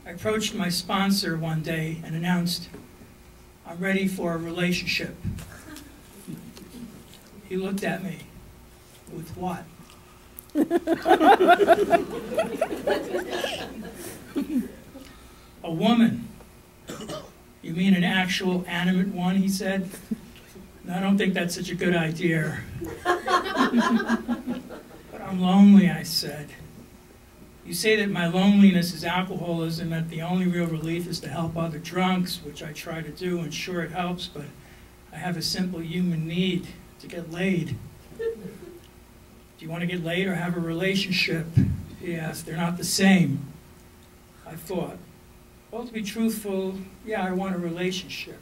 I approached my sponsor one day and announced, "I'm ready for a relationship." He looked at me. With what? A woman. You mean an actual animate one, he said. No, I don't think that's such a good idea. But I'm lonely, I said. You say that my loneliness is alcoholism, that the only real relief is to help other drunks, which I try to do, and sure it helps, but I have a simple human need to get laid. Do you want to get laid or have a relationship? He asked. They're not the same. I thought, well, to be truthful, yeah, I want a relationship.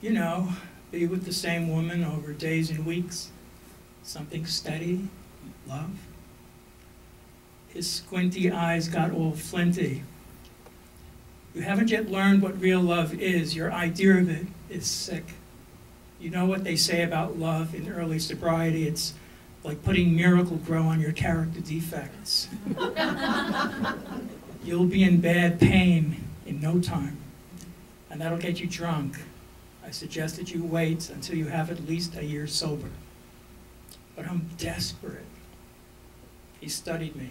You know, be with the same woman over days and weeks. Something steady, love. His squinty eyes got all flinty. You haven't yet learned what real love is. Your idea of it is sick. You know what they say about love in early sobriety? It's like putting Miracle-Gro on your character defects. You'll be in bad pain in no time, and that'll get you drunk. I suggest that you wait until you have at least a year sober. But I'm desperate. He studied me.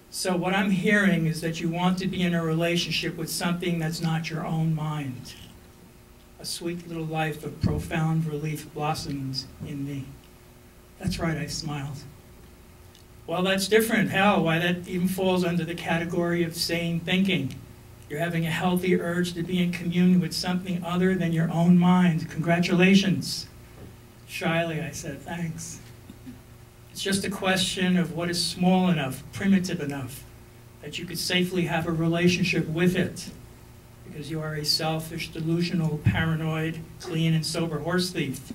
So what I'm hearing is that you want to be in a relationship with something that's not your own mind. A sweet little life of profound relief blossoms in me. That's right, I smiled. Well, that's different. Hell, why, that even falls under the category of sane thinking. You're having a healthy urge to be in communion with something other than your own mind. Congratulations. Shyly, I said, thanks. It's just a question of what is small enough, primitive enough, that you could safely have a relationship with it, because you are a selfish, delusional, paranoid, clean and sober horse thief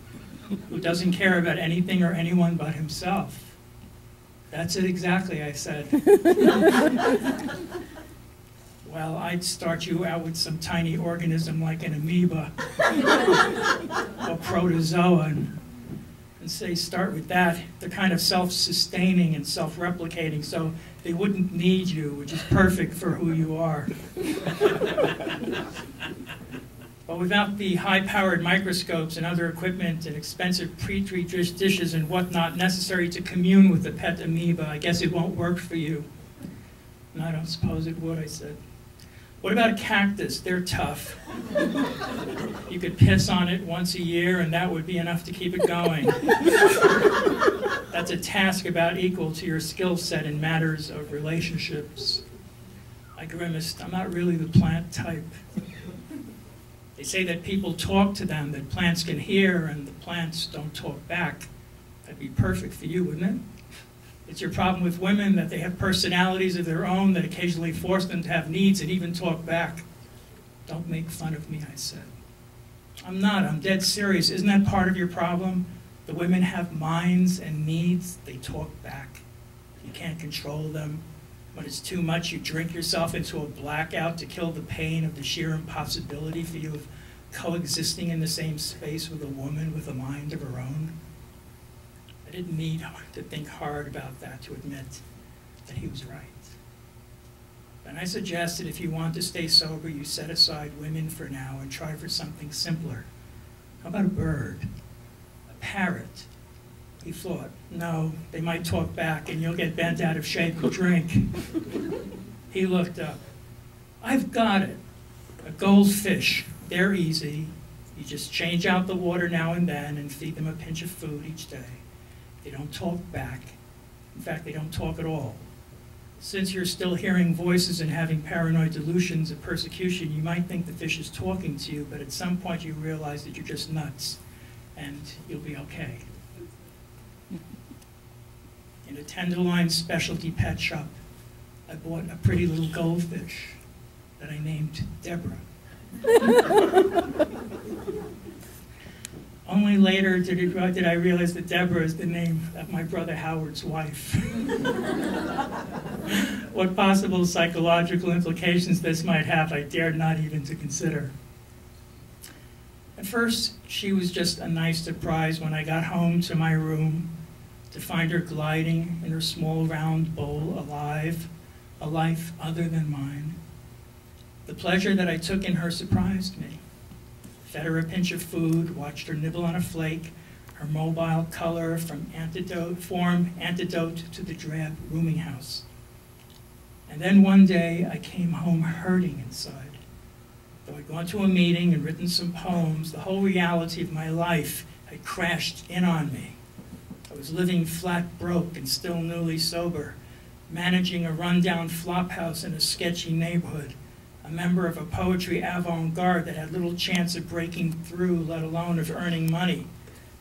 who doesn't care about anything or anyone but himself. That's it exactly, I said. Well, I'd start you out with some tiny organism like an amoeba or protozoa and say start with that. They're kind of self-sustaining and self-replicating, so they wouldn't need you, which is perfect for who you are. But without the high-powered microscopes and other equipment and expensive Petri dishes and whatnot necessary to commune with the pet amoeba, I guess it won't work for you. And I don't suppose it would, I said. What about a cactus? They're tough. You could piss on it once a year and that would be enough to keep it going. That's a task about equal to your skill set in matters of relationships. I grimaced. I'm not really the plant type. They say that people talk to them, that plants can hear, and the plants don't talk back. That'd be perfect for you, wouldn't it? It's your problem with women that they have personalities of their own that occasionally force them to have needs and even talk back. Don't make fun of me, I said. I'm not. I'm dead serious. Isn't that part of your problem? The women have minds and needs. They talk back. You can't control them. When it's too much, you drink yourself into a blackout to kill the pain of the sheer impossibility for you of coexisting in the same space with a woman with a mind of her own. I didn't need to think hard about that to admit that he was right. And I suggested if you want to stay sober, you set aside women for now and try for something simpler. How about a bird? A parrot? He thought, no, they might talk back and you'll get bent out of shape and drink. He looked up. I've got it. A goldfish. They're easy. You just change out the water now and then and feed them a pinch of food each day. They don't talk back. In fact, they don't talk at all. Since you're still hearing voices and having paranoid delusions of persecution, you might think the fish is talking to you, but at some point you realize that you're just nuts and you'll be okay. In a Tenderloin specialty pet shop, I bought a pretty little goldfish that I named Deborah. Only later did I realize that Deborah is the name of my brother Howard's wife. What possible psychological implications this might have, I dared not even to consider. At first, she was just a nice surprise when I got home to my room to find her gliding in her small round bowl alive, a life other than mine, The pleasure that I took in her surprised me. Fed her a pinch of food, watched her nibble on a flake, her mobile color form antidote to the drab rooming house. And then one day I came home hurting inside. Though I'd gone to a meeting and written some poems, the whole reality of my life had crashed in on me. I was living flat broke and still newly sober, managing a rundown flop house in a sketchy neighborhood, a member of a poetry avant-garde that had little chance of breaking through, let alone of earning money.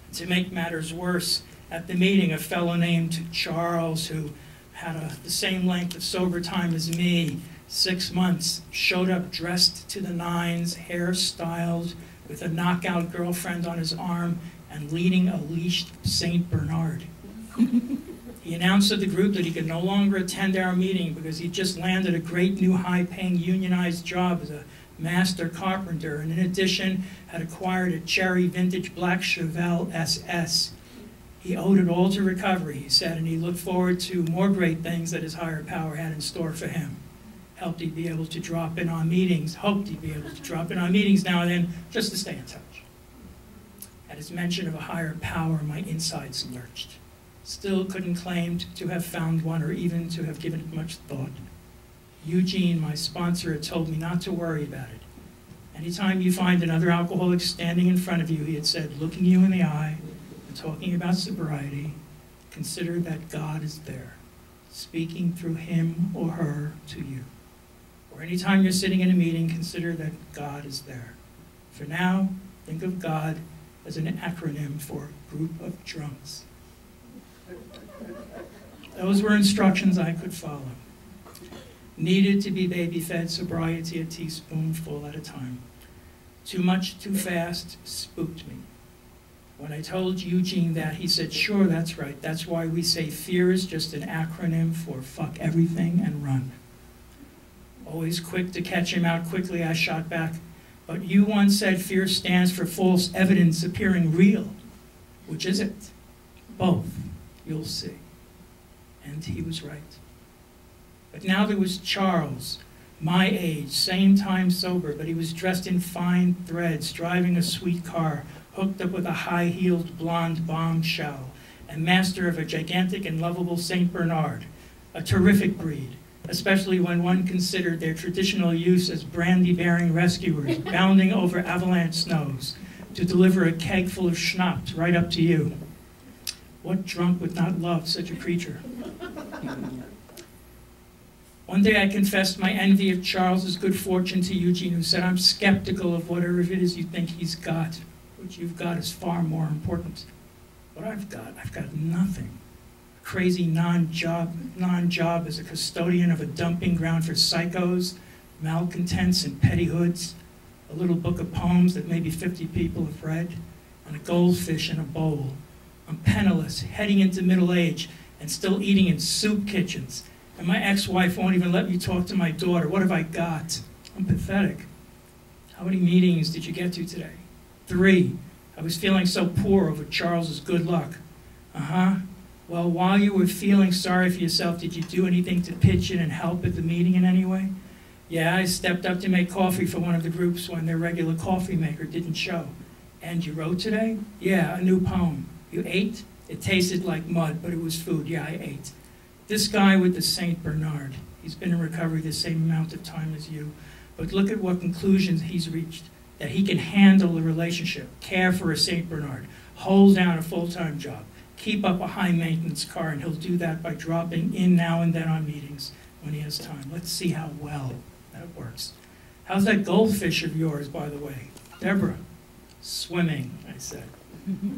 And to make matters worse, at the meeting, a fellow named Charles, who had the same length of sober time as me, 6 months, showed up dressed to the nines, hair styled, with a knockout girlfriend on his arm, and leading a leashed St. Bernard. He announced to the group that he could no longer attend our meeting because he'd just landed a great new high-paying unionized job as a master carpenter, and in addition had acquired a cherry vintage black Chevelle SS. He owed it all to recovery, he said, and he looked forward to more great things that his higher power had in store for him. Hoped he'd be able to drop in on meetings now and then just to stay in touch. At his mention of a higher power, my insides lurched. Still couldn't claim to have found one or even to have given it much thought. Eugene, my sponsor, had told me not to worry about it. Anytime you find another alcoholic standing in front of you, he had said, looking you in the eye and talking about sobriety, consider that God is there, speaking through him or her to you. Or anytime you're sitting in a meeting, consider that God is there. For now, think of God as an acronym for group of drunks. Those were instructions I could follow. Needed to be baby-fed sobriety a teaspoonful at a time. Too much, too fast, spooked me. When I told Eugene that, he said, sure, that's right. That's why we say fear is just an acronym for fuck everything and run. Always quick to catch him out quickly, I shot back. But you once said fear stands for false evidence appearing real. Which is it? Both. You'll see. And he was right. But now there was Charles, my age, same time sober, but he was dressed in fine threads, driving a sweet car, hooked up with a high-heeled blonde bombshell, and master of a gigantic and lovable St. Bernard, a terrific breed, especially when one considered their traditional use as brandy-bearing rescuers, bounding over avalanche snows to deliver a keg full of schnapps right up to you. What drunk would not love such a creature? One day I confessed my envy of Charles's good fortune to Eugene, who said, I'm skeptical of whatever it is you think he's got. What you've got is far more important. What I've got nothing. A crazy non-job as a custodian of a dumping ground for psychos, malcontents, and petty-hoods, a little book of poems that maybe 50 people have read, and a goldfish in a bowl. I'm penniless, heading into middle age, and still eating in soup kitchens. And my ex-wife won't even let me talk to my daughter. What have I got? I'm pathetic. How many meetings did you get to today? 3. I was feeling so poor over Charles's good luck. Well, while you were feeling sorry for yourself, did you do anything to pitch in and help at the meeting in any way? Yeah, I stepped up to make coffee for one of the groups when their regular coffee maker didn't show. And you wrote today? Yeah, a new poem. You ate? It tasted like mud, but it was food. Yeah, I ate. This guy with the St. Bernard, he's been in recovery the same amount of time as you, but look at what conclusions he's reached. That he can handle a relationship, care for a St. Bernard, hold down a full-time job, keep up a high-maintenance car, and he'll do that by dropping in now and then on meetings when he has time. Let's see how well that works. How's that goldfish of yours, by the way? Deborah? Swimming, I said.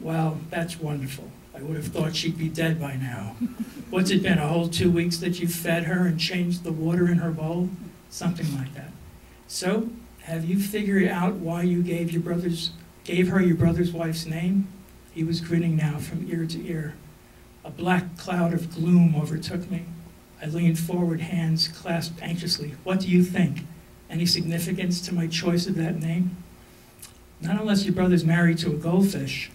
Well, that's wonderful. I would have thought she'd be dead by now. What's it been, a whole 2 weeks that you fed her and changed the water in her bowl? Something like that. So, have you figured out why you gave her your brother's wife's name? He was grinning now from ear to ear. A black cloud of gloom overtook me. I leaned forward, hands clasped anxiously. What do you think? Any significance to my choice of that name? Not unless your brother's married to a goldfish.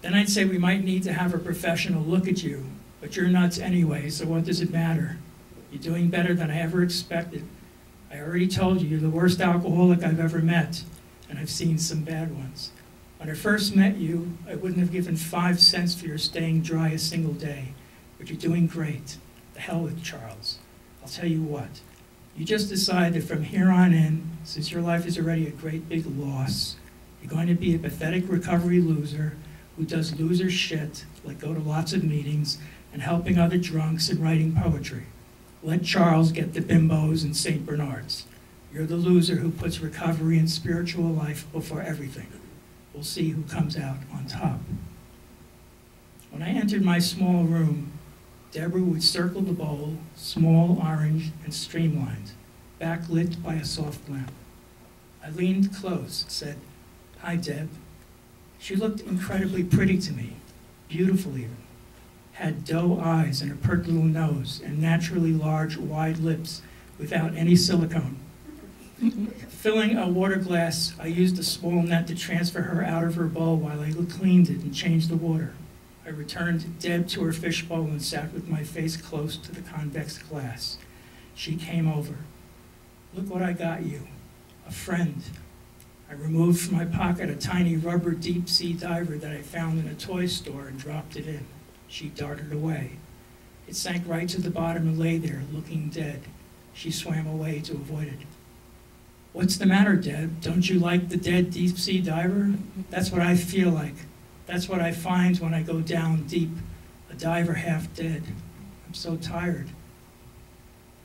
Then I'd say we might need to have a professional look at you. But you're nuts anyway, so what does it matter? You're doing better than I ever expected. I already told you, you're the worst alcoholic I've ever met, and I've seen some bad ones. When I first met you, I wouldn't have given 5 cents for your staying dry a single day, but you're doing great. The hell with Charles. I'll tell you what, you just decide that from here on in, since your life is already a great big loss, you're going to be a pathetic recovery loser who does loser shit, like go to lots of meetings and helping other drunks and writing poetry. Let Charles get the bimbos and St. Bernards. You're the loser who puts recovery and spiritual life before everything. We'll see who comes out on top. When I entered my small room, Deborah would circle the bowl, small, orange, and streamlined, backlit by a soft lamp. I leaned close, said, "Hi, Deb." She looked incredibly pretty to me, beautiful even. Had doe eyes and a pert little nose and naturally large, wide lips without any silicone. Filling a water glass, I used a small net to transfer her out of her bowl while I cleaned it and changed the water. I returned Deb to her fishbowl and sat with my face close to the convex glass. She came over. "Look what I got you, a friend." I removed from my pocket a tiny rubber deep-sea diver that I found in a toy store and dropped it in. She darted away. It sank right to the bottom and lay there, looking dead. She swam away to avoid it. "What's the matter, Deb? Don't you like the dead deep-sea diver?" "That's what I feel like. That's what I find when I go down deep, a diver half dead. I'm so tired."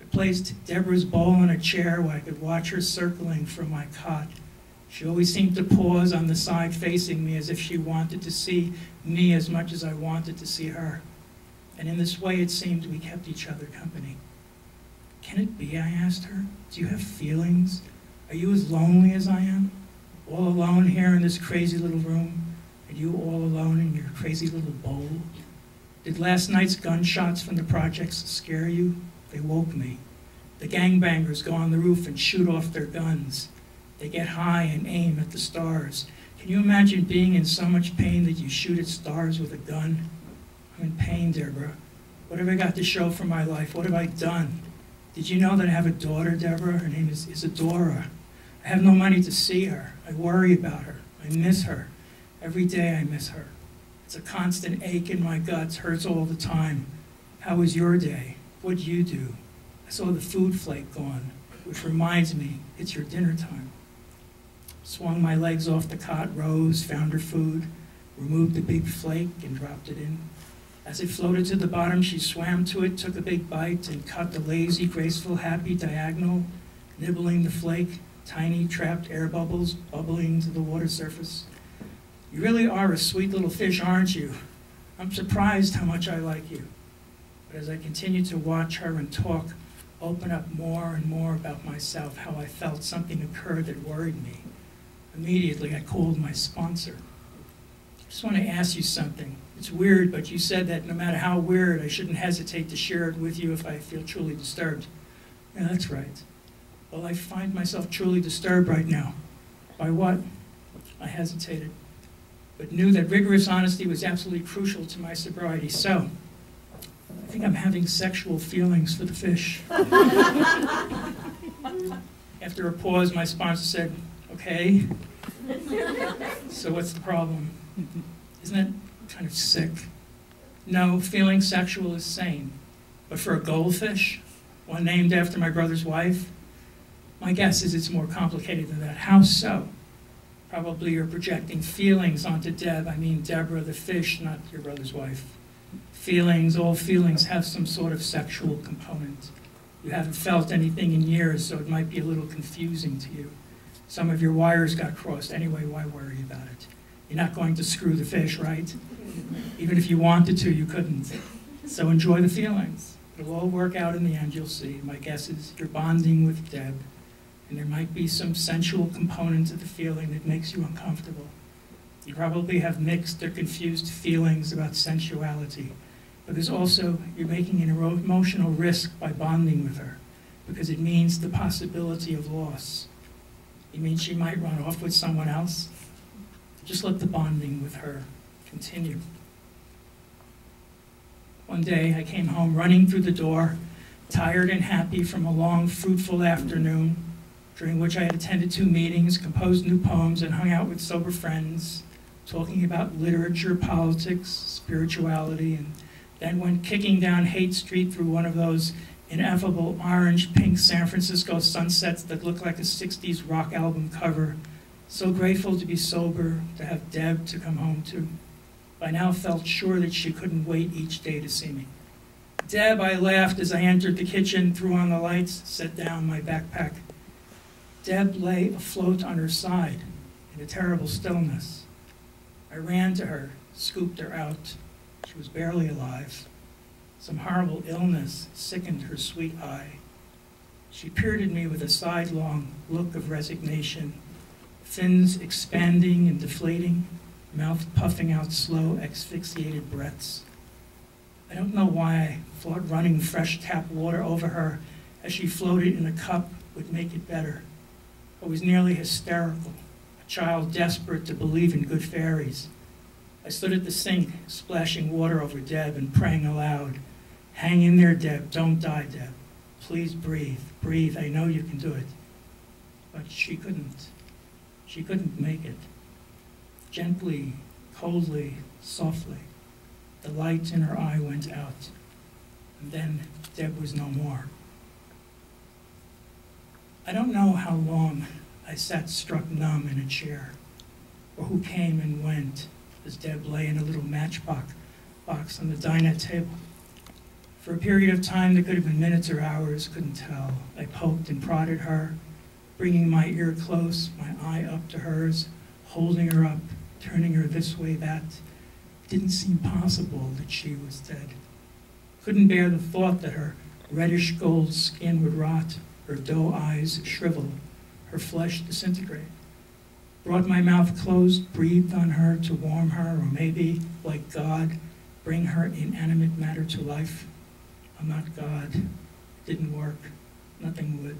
I placed Deborah's bowl in a chair where I could watch her circling from my cot. She always seemed to pause on the side facing me as if she wanted to see me as much as I wanted to see her. And in this way it seemed we kept each other company. "Can it be?" I asked her. "Do you have feelings? Are you as lonely as I am? All alone here in this crazy little room? And you all alone in your crazy little bowl? Did last night's gunshots from the projects scare you? They woke me. The gangbangers go on the roof and shoot off their guns. They get high and aim at the stars. Can you imagine being in so much pain that you shoot at stars with a gun? I'm in pain, Deborah. What have I got to show for my life? What have I done? Did you know that I have a daughter, Deborah? Her name is Isadora. I have no money to see her. I worry about her. I miss her. Every day I miss her. It's a constant ache in my guts, hurts all the time. How was your day? What'd you do? I saw the food flake gone, which reminds me it's your dinner time. Swung my legs off the cot, rose, found her food, removed the big flake and dropped it in. As it floated to the bottom, she swam to it, took a big bite, and cut the lazy, graceful, happy diagonal, nibbling the flake, tiny, trapped air bubbles bubbling to the water surface. "You really are a sweet little fish, aren't you? I'm surprised how much I like you." But as I continued to watch her and talk, open up more and more about myself, how I felt something occurred that worried me. Immediately, I called my sponsor. "I just want to ask you something. It's weird, but you said that no matter how weird, I shouldn't hesitate to share it with you if I feel truly disturbed." "Yeah, that's right." "Well, I find myself truly disturbed right now." "By what?" I hesitated, but knew that rigorous honesty was absolutely crucial to my sobriety. "So, I think I'm having sexual feelings for the fish." After a pause, my sponsor said, "Okay, so what's the problem? Isn't that kind of sick?" "No, feeling sexual is sane. But for a goldfish, one named after my brother's wife, my guess is it's more complicated than that." "How so?" "Probably you're projecting feelings onto Deb. I mean Deborah the fish, not your brother's wife. Feelings, all feelings have some sort of sexual component. You haven't felt anything in years, so it might be a little confusing to you. Some of your wires got crossed. Anyway, why worry about it? You're not going to screw the fish, right? Even if you wanted to, you couldn't. So enjoy the feelings. It'll all work out in the end, you'll see. My guess is you're bonding with Deb, and there might be some sensual component to the feeling that makes you uncomfortable. You probably have mixed or confused feelings about sensuality, but there's also, you're making an emotional risk by bonding with her, because it means the possibility of loss. You mean she might run off with someone else? Just let the bonding with her continue. One day I came home running through the door, Tired and happy from a long, fruitful afternoon, during which I had attended 2 meetings, composed new poems, and hung out with sober friends, talking about literature, politics, spirituality, and then went kicking down Haight Street through one of those ineffable orange-pink San Francisco sunsets that look like a 60s rock album cover. So grateful to be sober, to have Deb to come home to. I now felt sure that she couldn't wait each day to see me. Deb, I laughed as I entered the kitchen, threw on the lights, set down my backpack. Deb lay afloat on her side in a terrible stillness. I ran to her, scooped her out. She was barely alive. Some horrible illness sickened her sweet eye. She peered at me with a sidelong look of resignation, fins expanding and deflating, mouth puffing out slow, asphyxiated breaths. I don't know why I thought running fresh tap water over her as she floated in a cup would make it better. I was nearly hysterical, a child desperate to believe in good fairies. I stood at the sink, splashing water over Deb and praying aloud, "Hang in there, Deb. Don't die, Deb. Please breathe. Breathe. I know you can do it." But she couldn't. She couldn't make it. Gently, coldly, softly, the light in her eye went out. And then Deb was no more. I don't know how long I sat struck numb in a chair, or who came and went as Deb lay in a little matchbox box on the dinette table. For a period of time that could have been minutes or hours, couldn't tell. I poked and prodded her, bringing my ear close, my eye up to hers, holding her up, turning her this way, that. It didn't seem possible that she was dead. Couldn't bear the thought that her reddish gold skin would rot, her doe eyes shrivel, her flesh disintegrate. Brought my mouth closed, breathed on her to warm her, or maybe, like God, bring her inanimate matter to life. I'm not God. It didn't work. Nothing would.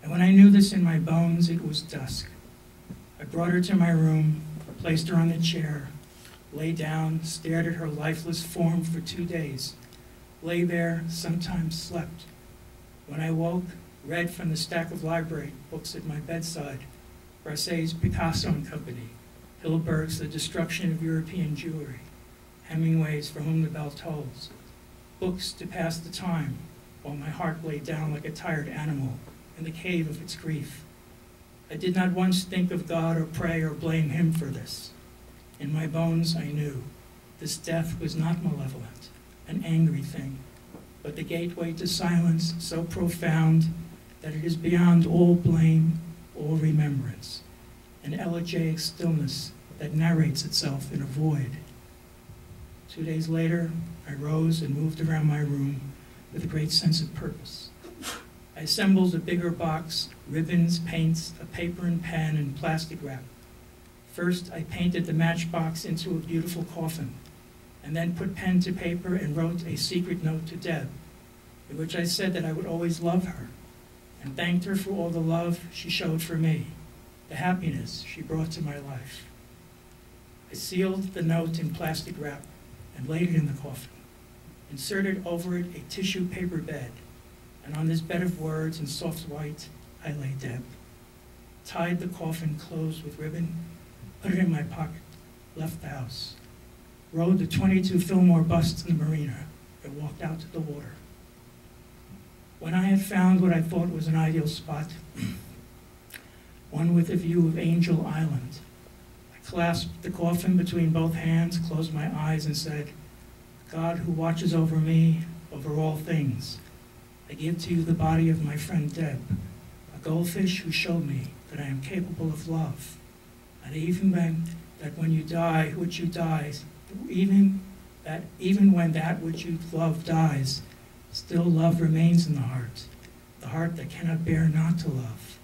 And when I knew this in my bones, it was dusk. I brought her to my room, placed her on the chair, lay down, stared at her lifeless form for 2 days, lay there, sometimes slept. When I woke, read from the stack of library books at my bedside, Brassey's Picasso and Company, Hilberg's The Destruction of European Jewry, Hemingway's For Whom the Bell Tolls, books to pass the time while my heart lay down like a tired animal in the cave of its grief. I did not once think of God or pray or blame him for this. In my bones I knew this death was not malevolent, an angry thing, but the gateway to silence so profound that it is beyond all blame, all remembrance, an elegiac stillness that narrates itself in a void. 2 days later, I rose and moved around my room with a great sense of purpose. I assembled a bigger box, ribbons, paints, a paper and pen, and plastic wrap. First, I painted the matchbox into a beautiful coffin, and then put pen to paper and wrote a secret note to Deb, in which I said that I would always love her, and thanked her for all the love she showed for me, the happiness she brought to my life. I sealed the note in plastic wrap and laid it in the coffin, inserted over it a tissue paper bed, and on this bed of words in soft white, I lay Deb. Tied the coffin closed with ribbon, put it in my pocket, left the house, rode the 22 Fillmore bus to the marina, and walked out to the water. When I had found what I thought was an ideal spot, one with a view of Angel Island, I clasped the coffin between both hands, closed my eyes, and said, "God who watches over me, over all things, I give to you the body of my friend Deb, a goldfish who showed me that I am capable of love, and even when you die, which you dies, even when that which you love dies, still love remains in the heart that cannot bear not to love.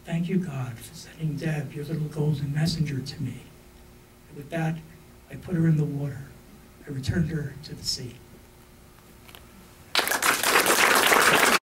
Thank you, God, for sending Deb, your little golden messenger, to me." And with that, I put her in the water. I returned her to the sea.